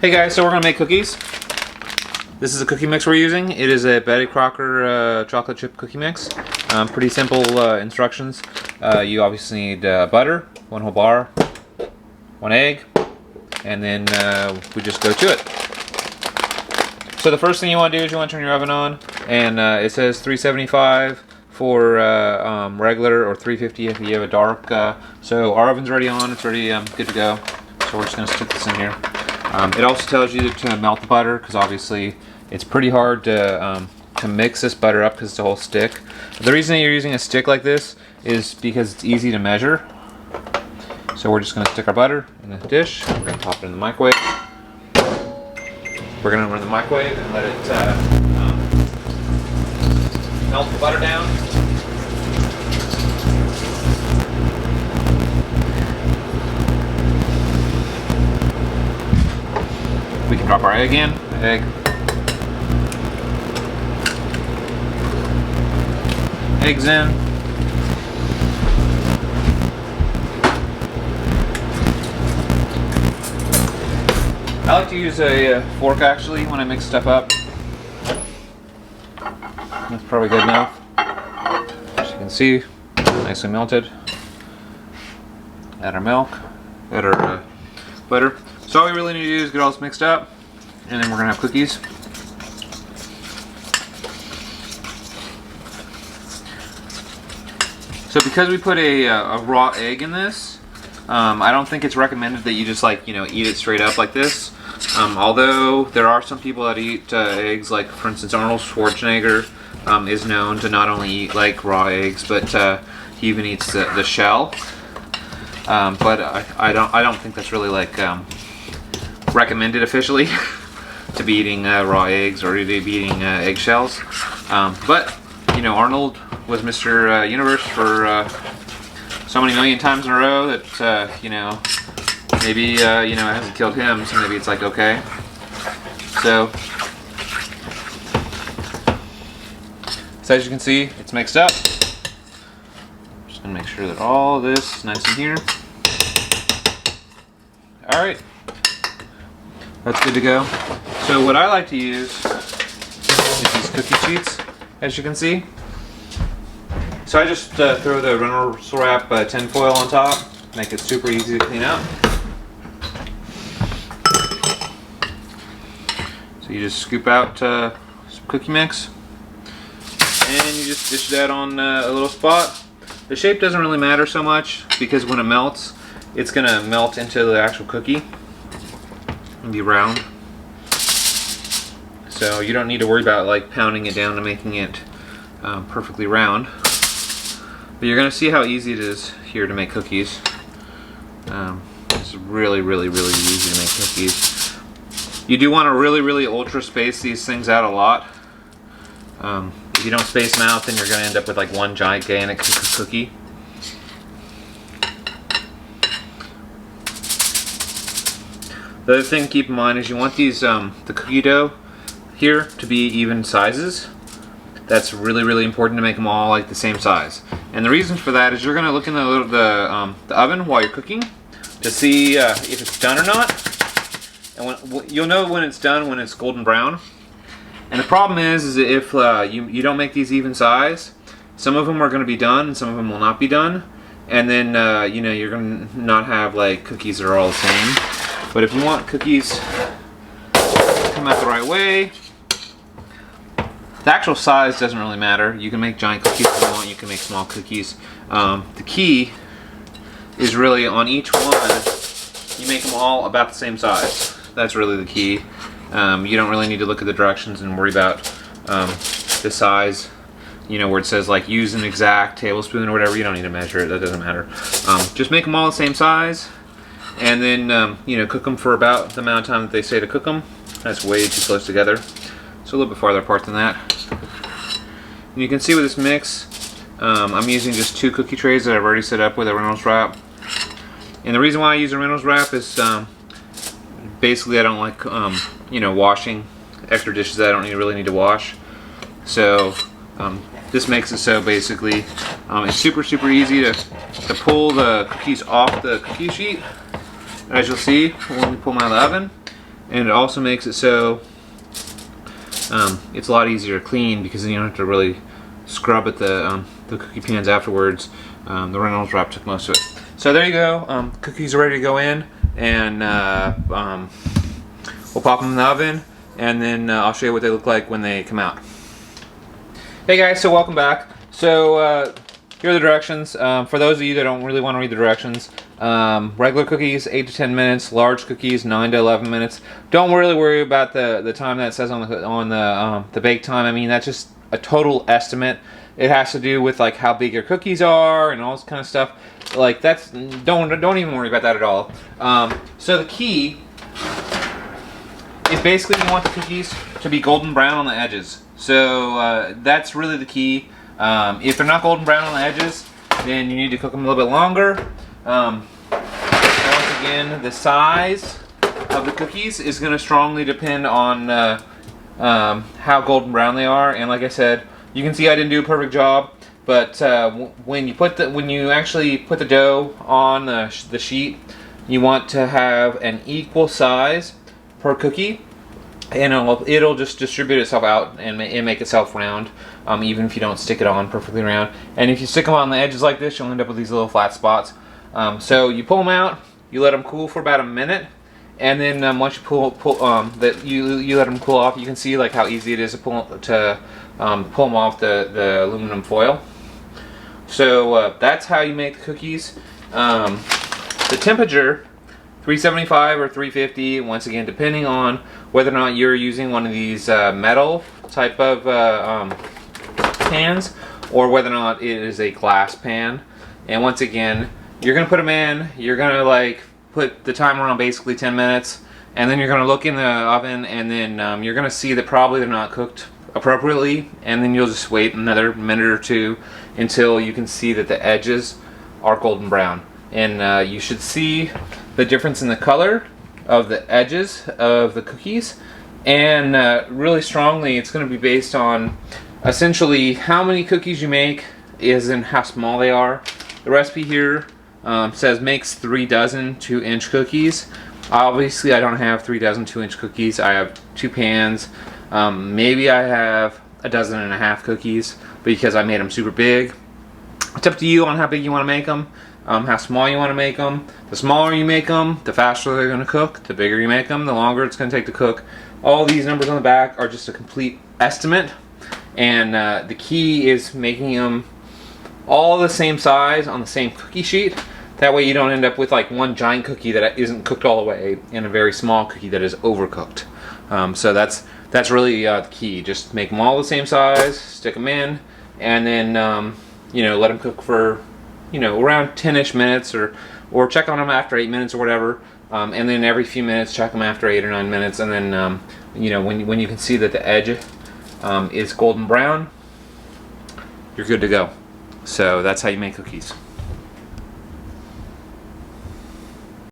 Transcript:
Hey guys, so we're gonna make cookies. This is a cookie mix we're using. It is a Betty Crocker chocolate chip cookie mix. Pretty simple instructions. You obviously need butter, 1 whole bar, 1 egg, and then we just go to it. So the first thing you want to do is you want to turn your oven on, and it says 375 for regular or 350 if you have a dark. So our oven's already on, it's already good to go. So we're just going to stick this in here. It also tells you to melt the butter because obviously it's pretty hard to mix this butter up because it's a whole stick. The reason that you're using a stick like this is because it's easy to measure. So we're just going to stick our butter in the dish. We're going to pop it in the microwave. We're going to run the microwave and let it melt the butter down. We can drop our egg in. Egg. Eggs in. I like to use a fork actually when I mix stuff up. That's probably good enough. As you can see, nicely melted. Add our milk. Add our butter. So all we really need to do is get all this mixed up, and then we're gonna have cookies. So because we put a raw egg in this, I don't think it's recommended that you just eat it straight up like this. Although there are some people that eat eggs, like for instance Arnold Schwarzenegger is known to not only eat like raw eggs, but he even eats the shell. But I don't think that's really recommended officially to be eating raw eggs or to be eating eggshells. But Arnold was Mr. Universe for so many million times in a row that maybe it hasn't killed him, so maybe it's okay. So as you can see, it's mixed up. Just gonna make sure that all of this is nice in here. All right. That's good to go. So what I like to use is these cookie sheets, as you can see. So I just throw the Reynolds wrap tin foil on top, make it super easy to clean up. So you just scoop out some cookie mix, and you just dish that on a little spot. The shape doesn't really matter so much because when it melts, it's gonna melt into the actual cookie and be round. So you don't need to worry about pounding it down and making it perfectly round. But you're gonna see how easy it is here to make cookies. It's really easy to make cookies. You do want to really ultra space these things out a lot. If you don't space them out, then you're gonna end up with one gigantic cookie. The other thing to keep in mind is you want these the cookie dough here to be even sizes. That's really important to make them all the same size. And the reason for that is you're going to look in the oven while you're cooking to see if it's done or not. And you'll know when it's done when it's golden brown. And the problem is if you don't make these even size, some of them are going to be done and some of them will not be done. And then you're going to not have cookies that are all the same. But if you want cookies to come out the right way, the actual size doesn't really matter. You can make giant cookies if you want, you can make small cookies. The key is really on each one, you make them all about the same size. That's really the key. You don't really need to look at the directions and worry about the size, where it says use an exact tablespoon or whatever. You don't need to measure it, that doesn't matter. Just make them all the same size. And then, cook them for about the amount of time that they say to cook them. That's way too close together. So a little bit farther apart than that. And you can see with this mix, I'm using just 2 cookie trays that I've already set up with a Reynolds wrap. And the reason why I use a Reynolds wrap is basically I don't like, washing extra dishes that I don't really need to wash. So this makes it so basically it's super easy to pull the cookies off the cookie sheet, as you'll see when we pull them out of the oven. and it also makes it so it's a lot easier to clean because then you don't have to really scrub at the cookie pans afterwards. The Reynolds wrap took most of it. So there you go. Cookies are ready to go in, and we'll pop them in the oven, and then I'll show you what they look like when they come out. Hey guys, so welcome back. So here are the directions. For those of you that don't really want to read the directions, regular cookies 8 to 10 minutes, large cookies 9 to 11 minutes. Don't really worry about the time that it says on the bake time. I mean, that's just a total estimate. It has to do with like how big your cookies are and all this kind of stuff. Like that's don't even worry about that at all. So the key is basically you want the cookies to be golden brown on the edges. So that's really the key. If they're not golden brown on the edges, then you need to cook them a little bit longer. Once again, the size of the cookies is going to strongly depend on how golden brown they are. And like I said, you can see I didn't do a perfect job, but when you actually put the dough on the sheet, you want to have an equal size per cookie, and it'll just distribute itself out and make itself round, even if you don't stick it on perfectly round. And if you stick them on the edges like this, you'll end up with these little flat spots. So you pull them out, you let them cool for about a minute, and then once you you let them cool off, you can see like how easy it is to pull them off the aluminum foil. So that's how you make the cookies. The temperature, 375 or 350, once again depending on whether or not you're using one of these metal type of pans or whether or not it is a glass pan. And once again, you're gonna put them in, you're gonna like put the timer on basically 10 minutes, and then you're gonna look in the oven, and then you're gonna see that probably they're not cooked appropriately, and then you'll just wait another minute or two until you can see that the edges are golden brown. And you should see the difference in the color of the edges of the cookies, and really strongly it's going to be based on essentially how many cookies you make is in how small they are. The recipe here says makes 3 dozen 2-inch cookies. Obviously I don't have 3 dozen 2-inch cookies. I have 2 pans. Maybe I have 1.5 dozen cookies because I made them super big. It's up to you on how big you want to make them. How small you want to make them. The smaller you make them, the faster they're going to cook. The bigger you make them, the longer it's going to take to cook. All these numbers on the back are just a complete estimate, and the key is making them all the same size on the same cookie sheet. That way you don't end up with like one giant cookie that isn't cooked all the way and a very small cookie that is overcooked. So that's really the key. Just make them all the same size, stick them in, and then let them cook for around 10-ish minutes, or check on them after 8 minutes or whatever, and then every few minutes check them after 8 or 9 minutes, and then when you can see that the edge is golden brown, you're good to go. So that's how you make cookies.